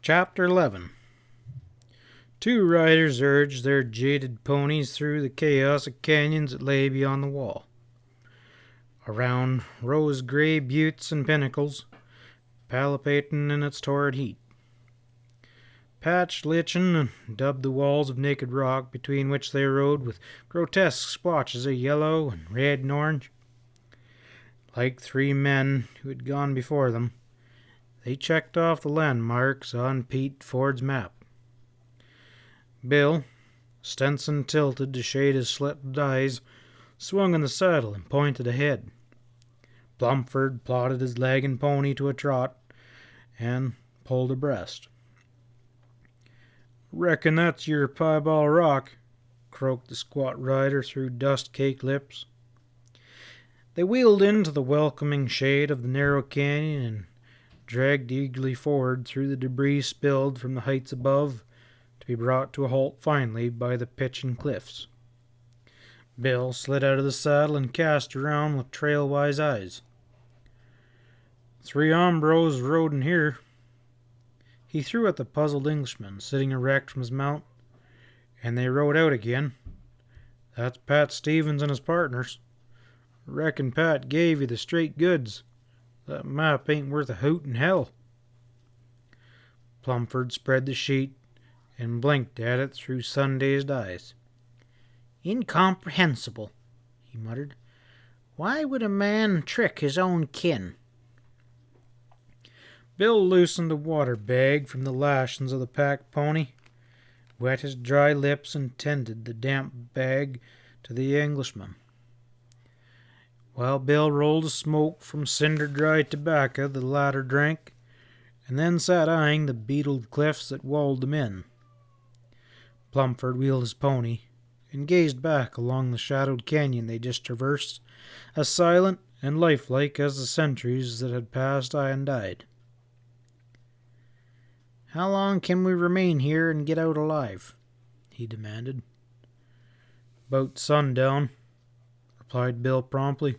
Chapter 11. Two riders urged their jaded ponies through the chaos of canyons that lay beyond the wall. Around rose gray buttes and pinnacles, palpitating in its torrid heat. Patch lichen dubbed the walls of naked rock between which they rode with grotesque splotches of yellow and red and orange. Like three men who had gone before them, they checked off the landmarks on Pete Ford's map. Bill, Stenson tilted to shade his slitted eyes, swung in the saddle and pointed ahead. Plumford plodded his lagging pony to a trot and pulled abreast. "Reckon that's your Piebald Rock," croaked the squat rider through dust-caked lips. They wheeled into the welcoming shade of the narrow canyon and dragged eagerly forward through the debris spilled from the heights above, to be brought to a halt finally by the pitching cliffs. Bill slid out of the saddle and cast around with trail-wise eyes. "Three hombros rode in here." He threw at the puzzled Englishman, sitting erect from his mount, and they rode out again. "That's Pat Stevens and his partners. Reckon Pat gave you the straight goods. That map ain't worth a hoot in hell." Plumford spread the sheet and blinked at it through sun-dazed eyes. "Incomprehensible," he muttered. "Why would a man trick his own kin?" Bill loosened a water bag from the lashings of the pack pony, wet his dry lips, and tendered the damp bag to the Englishman. While Bill rolled a smoke from cinder-dry tobacco, the latter drank, and then sat eyeing the beetled cliffs that walled them in. Plumford wheeled his pony and gazed back along the shadowed canyon they just traversed, as silent and lifelike as the centuries that had passed and died. "How long can we remain here and get out alive?" he demanded. "'Bout sundown," replied Bill promptly.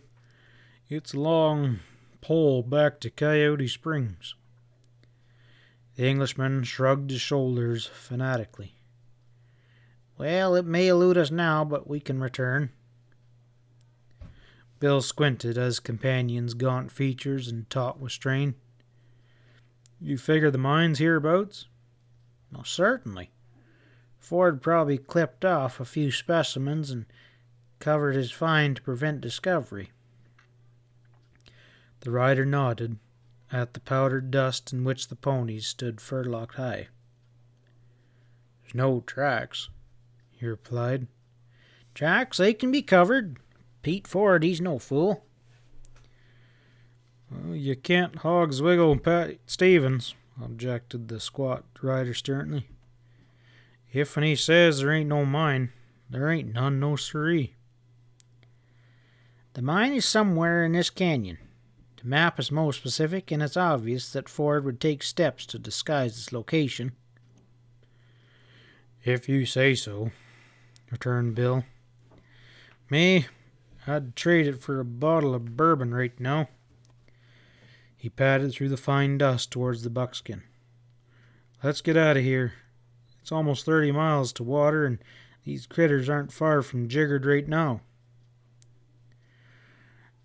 "It's a long pull back to Coyote Springs." The Englishman shrugged his shoulders fanatically. "Well, it may elude us now, but we can return." Bill squinted at his companion's gaunt features and taut with strain. "You figure the mine's hereabouts?" "No, certainly. Ford probably clipped off a few specimens and covered his find to prevent discovery." The rider nodded at the powdered dust in which the ponies stood furlocked high. "There's no tracks," he replied. "Tracks, they can be covered. Pete Ford, he's no fool." "Well, you can't hogswiggle Pat Stevens," objected the squat rider sternly. "If when he says there ain't no mine, there ain't none, no siree." "The mine is somewhere in this canyon. The map is most specific, and it's obvious that Ford would take steps to disguise its location." "If you say so," returned Bill. "Me, I'd trade it for a bottle of bourbon right now." He padded through the fine dust towards the buckskin. "Let's get out of here. It's almost 30 miles to water, and these critters aren't far from jiggered right now."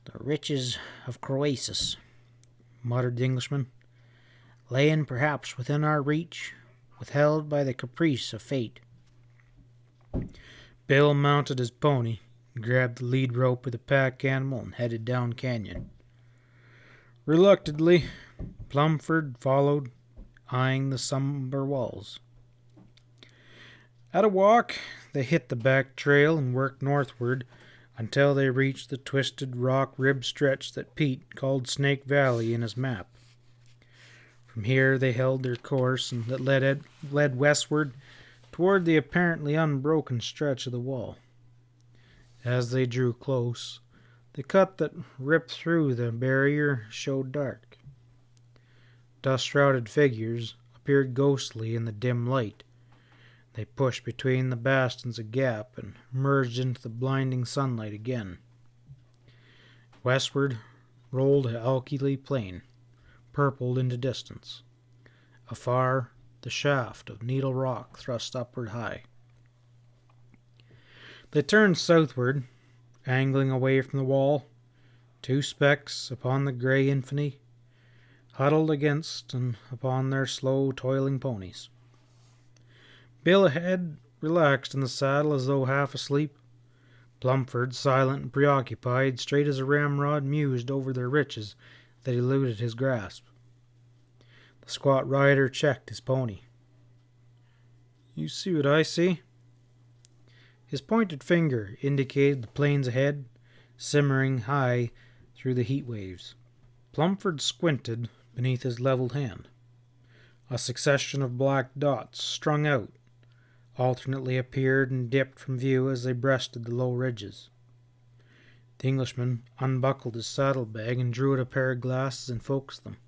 "The riches of Croesus," muttered the Englishman, "laying perhaps within our reach, withheld by the caprice of fate." Bill mounted his pony, grabbed the lead rope of the pack animal, and headed down canyon. Reluctantly, Plumford followed, eyeing the somber walls. At a walk, they hit the back trail and worked northward until they reached the twisted rock-ribbed stretch that Pete called Snake Valley in his map. From here they held their course and that led westward toward the apparently unbroken stretch of the wall. As they drew close, the cut that ripped through the barrier showed dark. Dust-shrouded figures appeared ghostly in the dim light. They pushed between the bastions a gap and merged into the blinding sunlight again. Westward rolled Alkali Plain, purpled into distance. Afar, the shaft of needle rock thrust upward high. They turned southward, angling away from the wall, two specks upon the grey infinity, huddled against and upon their slow toiling ponies. Bill ahead relaxed in the saddle as though half asleep. Plumford, silent and preoccupied, straight as a ramrod, mused over their riches that eluded his grasp. The squat rider checked his pony. "You see what I see?" His pointed finger indicated the plains ahead, simmering high through the heat waves. Plumford squinted beneath his levelled hand. A succession of black dots, strung out, alternately appeared and dipped from view as they breasted the low ridges. The Englishman unbuckled his saddlebag and drew out a pair of glasses and focused them.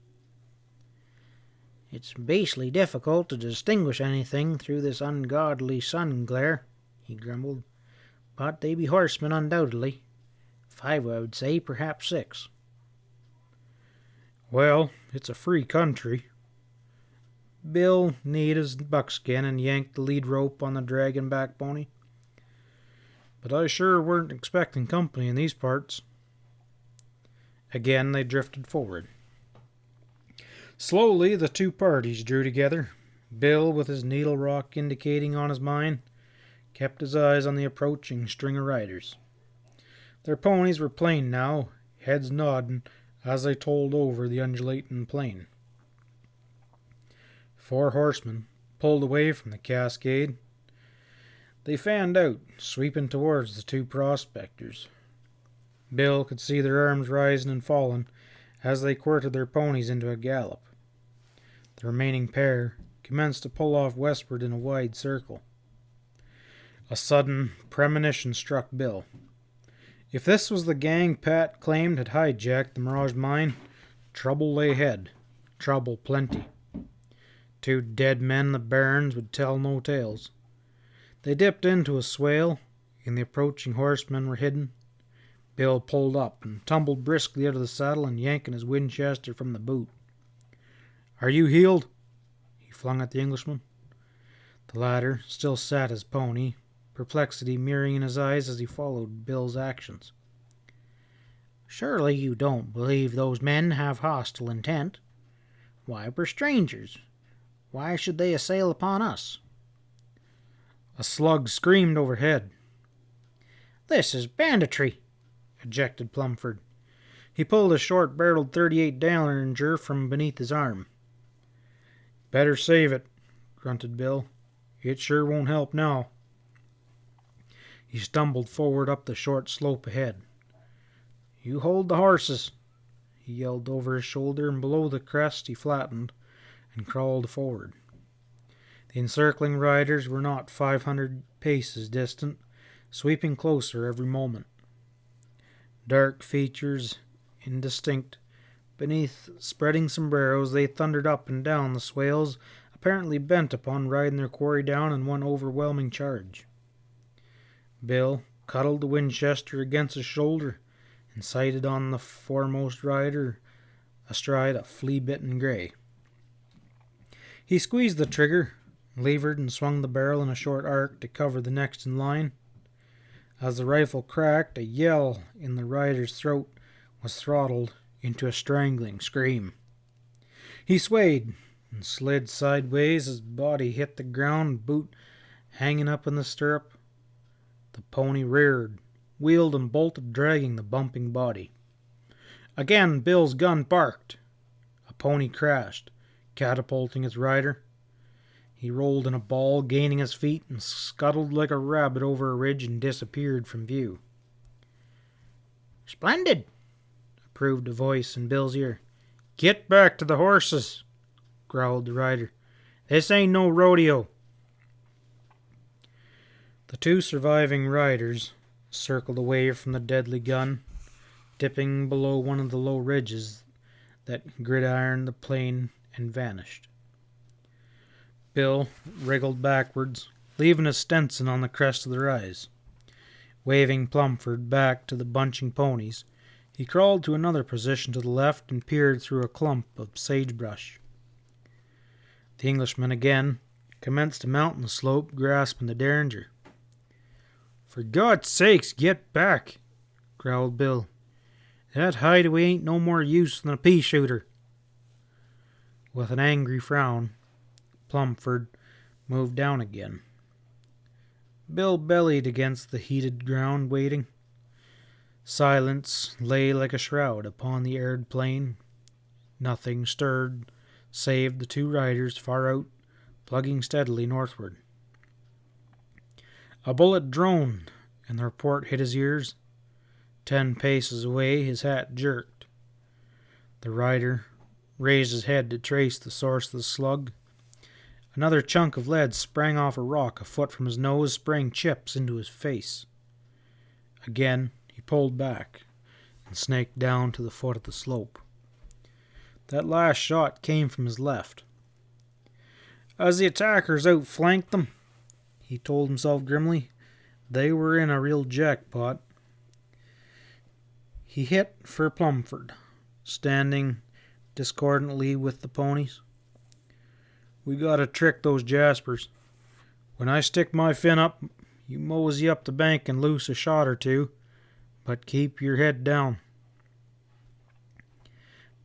"It's beastly difficult to distinguish anything through this ungodly sun glare," he grumbled. "But they be horsemen undoubtedly. 5, I would say, perhaps 6. "Well, it's a free country." Bill kneed his buckskin and yanked the lead rope on the dragon-back pony. "But I sure weren't expecting company in these parts." Again they drifted forward. Slowly the two parties drew together. Bill, with his needle rock indicating on his mind, kept his eyes on the approaching string of riders. Their ponies were plain now, heads nodding as they toiled over the undulating plain. 4 horsemen pulled away from the cascade. They fanned out, sweeping towards the 2 prospectors. Bill could see their arms rising and falling as they quirted their ponies into a gallop. The remaining pair commenced to pull off westward in a wide circle. A sudden premonition struck Bill. If this was the gang Pat claimed had hijacked the Mirage mine, trouble lay ahead. Trouble plenty. 2 dead men in the barrens would tell no tales. They dipped into a swale, and the approaching horsemen were hidden. Bill pulled up and tumbled briskly out of the saddle and yanking his Winchester from the boot. "Are you healed?" he flung at the Englishman. The latter still sat his pony, perplexity mirroring in his eyes as he followed Bill's actions. "Surely you don't believe those men have hostile intent? Why, we're strangers. Why should they assail upon us?" A slug screamed overhead. "This is banditry," ejected Plumford. He pulled a short-barreled .38 Derringer from beneath his arm. "Better save it," grunted Bill. "It sure won't help now." He stumbled forward up the short slope ahead. "You hold the horses," he yelled over his shoulder, and below the crest he flattened and crawled forward. The encircling riders were not 500 paces distant, sweeping closer every moment. Dark features, indistinct, beneath spreading sombreros, they thundered up and down the swales, apparently bent upon riding their quarry down in one overwhelming charge. Bill cuddled the Winchester against his shoulder and sighted on the foremost rider astride a flea-bitten grey. He squeezed the trigger, levered, and swung the barrel in a short arc to cover the next in line. As the rifle cracked, a yell in the rider's throat was throttled into a strangling scream. He swayed and slid sideways, his body hit the ground, boot hanging up in the stirrup. The pony reared, wheeled, and bolted, dragging the bumping body. Again Bill's gun barked. A pony crashed, catapulting its rider. He rolled in a ball, gaining his feet, and scuttled like a rabbit over a ridge and disappeared from view. "Splendid," approved a voice in Bill's ear. "Get back to the horses," growled the rider. "This ain't no rodeo." The 2 surviving riders circled away from the deadly gun, dipping below one of the low ridges that gridironed the plain, and vanished. Bill wriggled backwards, leaving his Stenson on the crest of the rise. Waving Plumford back to the bunching ponies, he crawled to another position to the left and peered through a clump of sagebrush. The Englishman again commenced to mount the slope, grasping the derringer. "For God's sakes, get back!" growled Bill. "That hideaway ain't no more use than a pea-shooter." With an angry frown, Plumford moved down again. Bill bellied against the heated ground, waiting. Silence lay like a shroud upon the arid plain. Nothing stirred save the two riders far out, plugging steadily northward. A bullet droned, and the report hit his ears. 10 paces away, his hat jerked. The rider raised his head to trace the source of the slug. Another chunk of lead sprang off a rock a foot from his nose, spraying chips into his face. Again he pulled back and snaked down to the foot of the slope. That last shot came from his left. As the attackers outflanked them, he told himself grimly, they were in a real jackpot. He hit for Plumford, standing discordantly with the ponies. "We gotta trick those Jaspers. When I stick my fin up, you mosey up the bank and loose a shot or two, but keep your head down."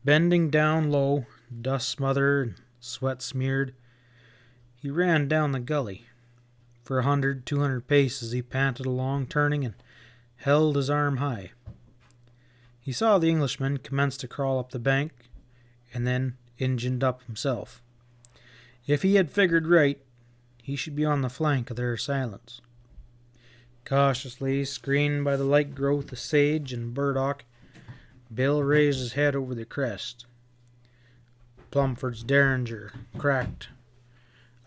Bending down low, dust smothered and sweat smeared, he ran down the gully. For 100, 200 paces he panted along, turning, and held his arm high. He saw the Englishman commence to crawl up the bank, and then Injuned up himself. If he had figured right, he should be on the flank of their assailants. Cautiously, screened by the light growth of sage and burdock, Bill raised his head over the crest. Plumford's derringer cracked.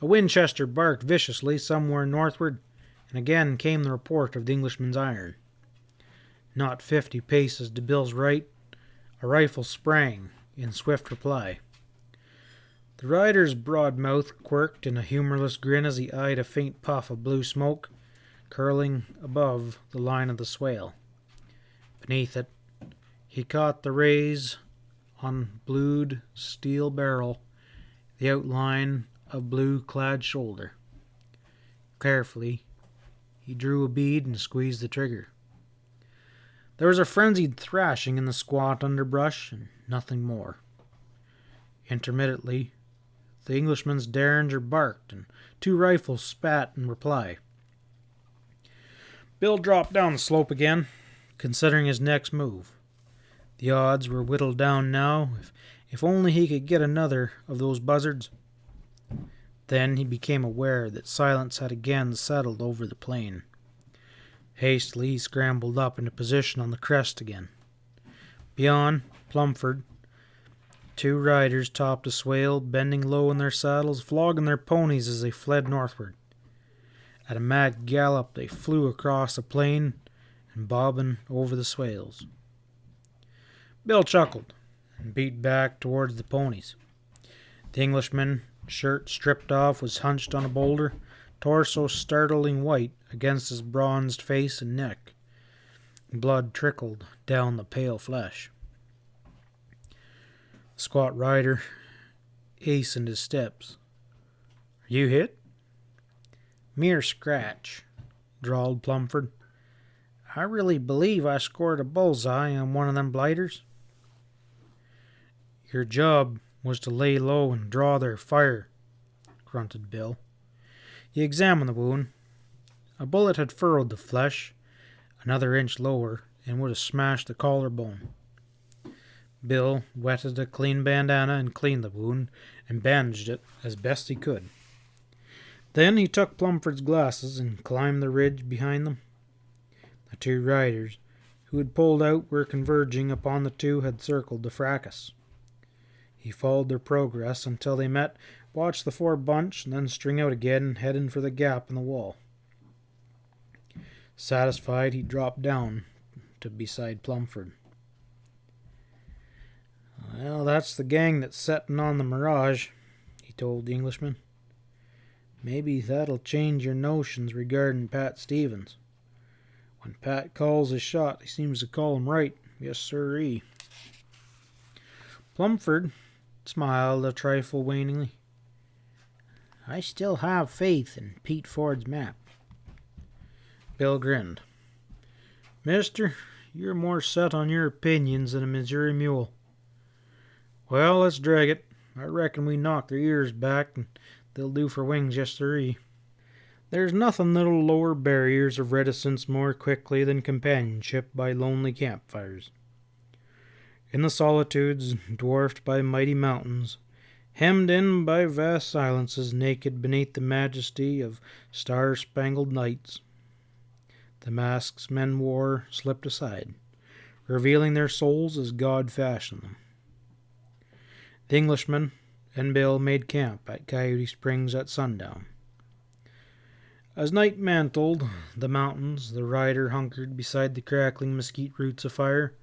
A Winchester barked viciously somewhere northward, and again came the report of the Englishman's iron. Not 50 paces to Bill's right, a rifle sprang in swift reply. The rider's broad mouth quirked in a humorless grin as he eyed a faint puff of blue smoke curling above the line of the swale. Beneath it, he caught the rays on blued steel barrel, the outline of blue-clad shoulder. Carefully, he drew a bead and squeezed the trigger. There was a frenzied thrashing in the squat underbrush, and nothing more. Intermittently, the Englishman's derringer barked, and 2 rifles spat in reply. Bill dropped down the slope again, considering his next move. The odds were whittled down now, if only he could get another of those buzzards. Then he became aware that silence had again settled over the plain. Hastily he scrambled up into position on the crest again. Beyond, Plumford, 2 riders topped a swale, bending low in their saddles, flogging their ponies as they fled northward. At a mad gallop they flew across the plain and bobbing over the swales. Bill chuckled and beat back towards the ponies. The Englishman, shirt stripped off, was hunched on a boulder, torso startling white against his bronzed face and neck. Blood trickled down the pale flesh. The squat rider hastened his steps. "Are you hit?" "Mere scratch," drawled Plumford. "I really believe I scored a bullseye on one of them blighters." "Your job was to lay low and draw their fire," grunted Bill. He examined the wound. A bullet had furrowed the flesh another inch lower and would have smashed the collarbone. Bill wetted a clean bandana and cleaned the wound and bandaged it as best he could. Then he took Plumford's glasses and climbed the ridge behind them. The 2 riders who had pulled out were converging upon the 2 had circled the fracas. He followed their progress until they met, watched the 4 bunch, and then string out again, heading for the gap in the wall. Satisfied, he dropped down to beside Plumford. "Well, that's the gang that's setting on the Mirage," he told the Englishman. "Maybe that'll change your notions regarding Pat Stevens. When Pat calls his shot, he seems to call him right. Yes, sirree." Plumford smiled a trifle waningly. I still have faith in Pete Ford's map. Bill grinned. Mister, you're more set on your opinions than a Missouri mule. Well, let's drag it. I reckon we knock their ears back, and they'll do for wings yesterday. There's nothing that'll lower barriers of reticence more quickly than companionship by lonely campfires. In the solitudes, dwarfed by mighty mountains, hemmed in by vast silences naked beneath the majesty of star-spangled nights, the masks men wore slipped aside, revealing their souls as God fashioned them. The Englishman and Bill made camp at Coyote Springs at sundown. As night mantled the mountains, the rider hunkered beside the crackling mesquite roots of fire,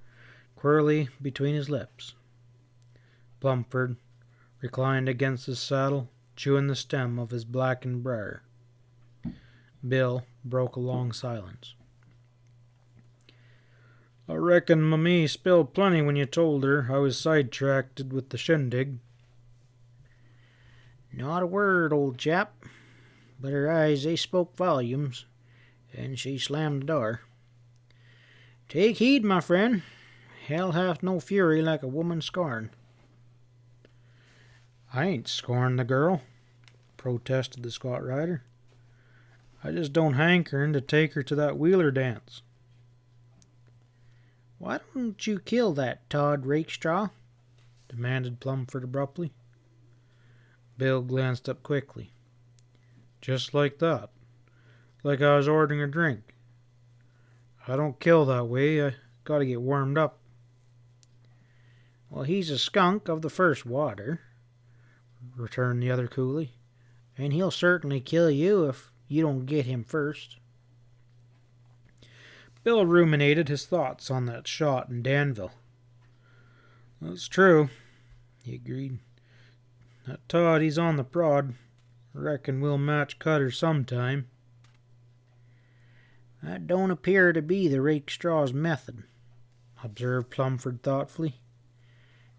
quirly between his lips. Plumford reclined against his saddle, chewing the stem of his blackened briar. Bill broke a long silence. I reckon Mamie spilled plenty when you told her I was sidetracked with the shindig. Not a word, old chap, but her eyes, they spoke volumes, and she slammed the door. Take heed, my friend. Hell hath no fury like a woman scorned. I ain't scorned the girl, protested the squat rider. I just don't hankerin' to take her to that Wheeler dance. Why don't you kill that Todd Rakestraw? Demanded Plumford abruptly. Bill glanced up quickly. Just like that. Like I was ordering a drink. I don't kill that way. I gotta get warmed up. Well, he's a skunk of the first water, returned the other coolly, and he'll certainly kill you if you don't get him first. Bill ruminated his thoughts on that shot in Danville. That's true, he agreed. That Todd, he's on the prod. Reckon we'll match Cutter sometime. That don't appear to be the Rakestraw's method, observed Plumford thoughtfully.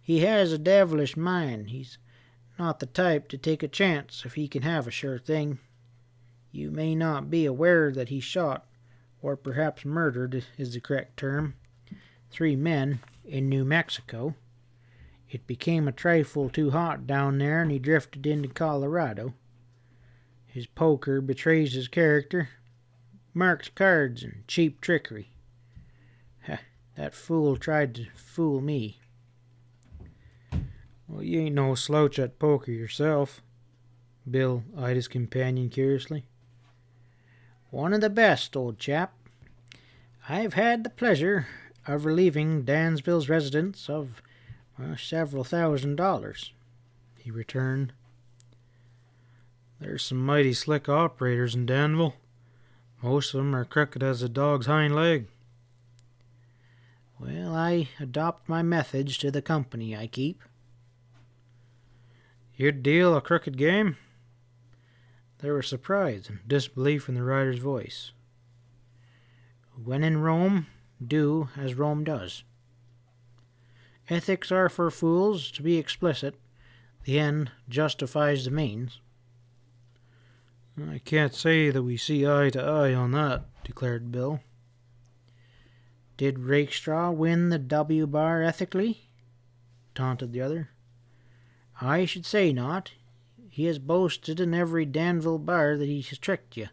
He has a devilish mind. He's not the type to take a chance if he can have a sure thing. You may not be aware that he shot, or perhaps murdered is the correct term, 3 men in New Mexico. It became a trifle too hot down there, and he drifted into Colorado. His poker betrays his character. Marked cards and cheap trickery. That fool tried to fool me. Well, you ain't no slouch at poker yourself. Bill eyed his companion curiously. One of the best, old chap. I've had the pleasure of relieving Dansville's residents of several $1,000s, he returned. There's some mighty slick operators in Danville. Most of 'em are crooked as a dog's hind leg. Well, I adopt my methods to the company I keep. You'd deal a crooked game? There was surprise and disbelief in the rider's voice. When in Rome, do as Rome does. Ethics are for fools, to be explicit. The end justifies the means. I can't say that we see eye to eye on that, declared Bill. Did Rakestraw win the W bar ethically? Taunted the other. I should say not. He has boasted in every Danville bar that he has tricked you.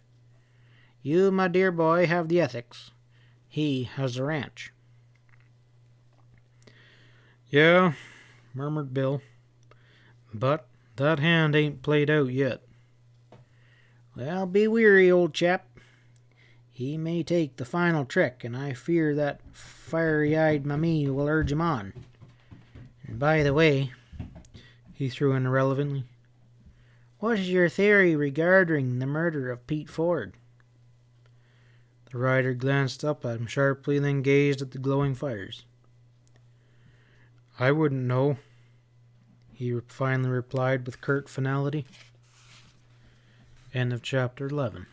You, my dear boy, have the ethics. He has the ranch. Yeah, murmured Bill. But that hand ain't played out yet. Well, be weary, old chap. He may take the final trick, and I fear that fiery-eyed Mamie will urge him on. And by the way, he threw in irrelevantly, what is your theory regarding the murder of Pete Ford? The rider glanced up at him sharply, then gazed at the glowing fires. I wouldn't know, he finally replied with curt finality. End of chapter 11.